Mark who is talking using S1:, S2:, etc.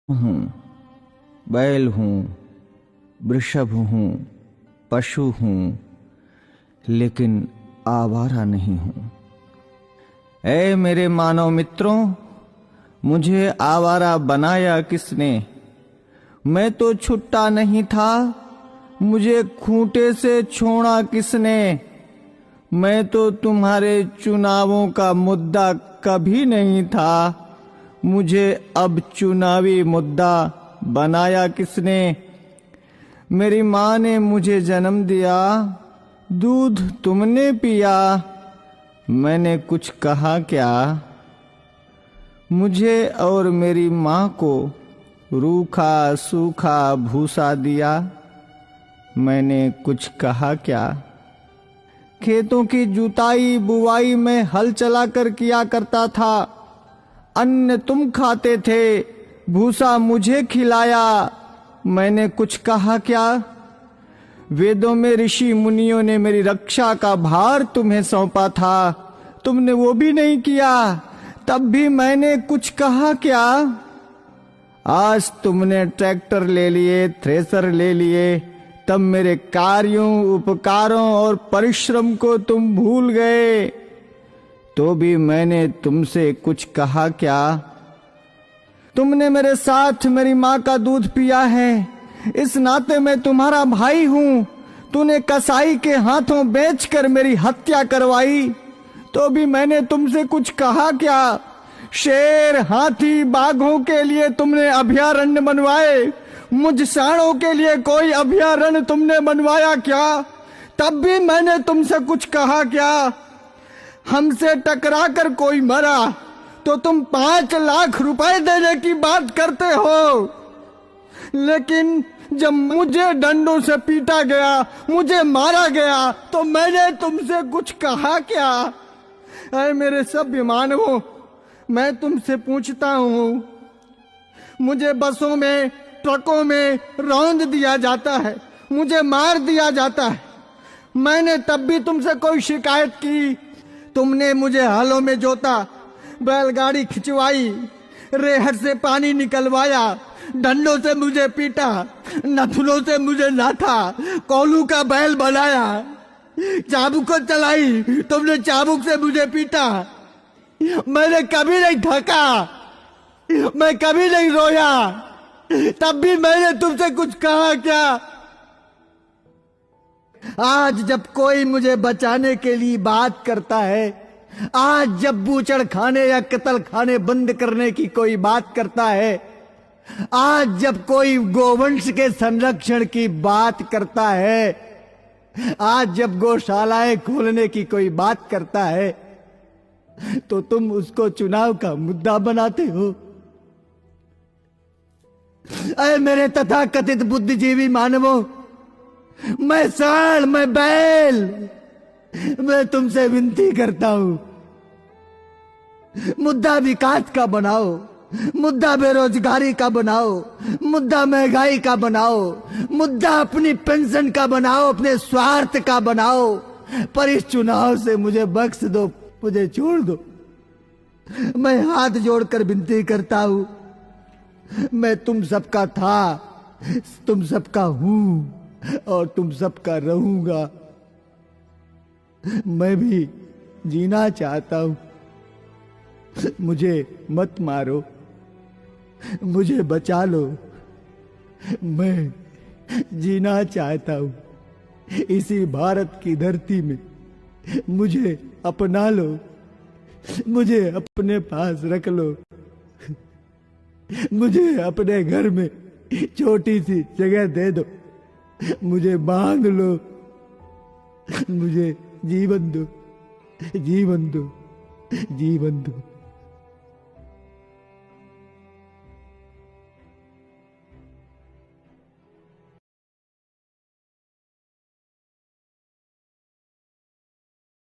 S1: हूँ, बैल हूँ, वृषभ हूँ, पशु हूँ, लेकिन आवारा नहीं हूँ। ऐ मेरे मानव मित्रों, मुझे आवारा बनाया किसने? मैं तो छुट्टा नहीं था, मुझे खूंटे से छोड़ा किसने? मैं तो तुम्हारे चुनावों का मुद्दा कभी नहीं था, मुझे अब चुनावी मुद्दा बनाया किसने? मेरी माँ ने मुझे जन्म दिया, दूध तुमने पिया, मैंने कुछ कहा क्या? मुझे और मेरी माँ को रूखा सूखा भूसा दिया, मैंने कुछ कहा क्या? खेतों की जुताई बुवाई में हल चलाकर किया करता था, अन्न तुम खाते थे, भूसा मुझे खिलाया, मैंने कुछ कहा क्या? वेदों में ऋषि मुनियों ने मेरी रक्षा का भार तुम्हें सौंपा था, तुमने वो भी नहीं किया, तब भी मैंने कुछ कहा क्या? आज तुमने ट्रैक्टर ले लिए, थ्रेसर ले लिए, तब मेरे कार्यों, उपकारों और परिश्रम को तुम भूल गए, तो भी मैंने तुमसे कुछ कहा क्या? तुमने मेरे साथ मेरी माँ का दूध पिया है, इस नाते मैं तुम्हारा भाई हूं। तूने कसाई के हाथों बेचकर मेरी हत्या करवाई, तो भी मैंने तुमसे कुछ कहा क्या? शेर, हाथी, बाघों के लिए तुमने अभयारण्य बनवाए, मुझ सांडों के लिए कोई अभयारण्य तुमने बनवाया क्या? तब भी मैंने तुमसे कुछ कहा क्या? हमसे टकराकर कोई मरा तो तुम 5 लाख रुपए देने की बात करते हो, लेकिन जब मुझे डंडों से पीटा गया, मुझे मारा गया, तो मैंने तुमसे कुछ कहा क्या? अरे मेरे सभ्य मानवों, मैं तुमसे पूछता हूं, मुझे बसों में, ट्रकों में रौंद दिया जाता है, मुझे मार दिया जाता है, मैंने तब भी तुमसे कोई शिकायत की? तुमने मुझे हलों में जोता, बैलगाड़ी खिंचवाई, रेहड़ से पानी निकलवाया, डंडों से मुझे पीटा, नथुनों से मुझे नाथा, कोलू का बैल बनाया, चाबुक को चलाई, तुमने चाबुक से मुझे पीटा, मैंने कभी नहीं थका, मैं कभी नहीं रोया, तब भी मैंने तुमसे कुछ कहा क्या? आज जब कोई मुझे बचाने के लिए बात करता है, आज जब बूचड़ खाने या कत्ल खाने बंद करने की कोई बात करता है, आज जब कोई गोवंश के संरक्षण की बात करता है, आज जब गौशालाएं खोलने की कोई बात करता है, तो तुम उसको चुनाव का मुद्दा बनाते हो। अरे मेरे तथाकथित बुद्धिजीवी मानवों, मैं सांड, मैं बैल, मैं तुमसे विनती करता हूं, मुद्दा विकास का बनाओ, मुद्दा बेरोजगारी का बनाओ, मुद्दा महंगाई का बनाओ, मुद्दा अपनी पेंशन का बनाओ, अपने स्वार्थ का बनाओ, पर इस चुनाव से मुझे बख्श दो, मुझे छोड़ दो। मैं हाथ जोड़कर विनती करता हूं, मैं तुम सबका था, तुम सबका हूं और तुम सबका रहूंगा। मैं भी जीना चाहता हूं, मुझे मत मारो, मुझे बचा लो, मैं जीना चाहता हूं इसी भारत की धरती में, मुझे अपना लो, मुझे अपने पास रख लो, मुझे अपने घर में छोटी सी जगह दे दो, मुझे बांध लो, मुझे जीवन दो, जीवन दो, जीवन दो।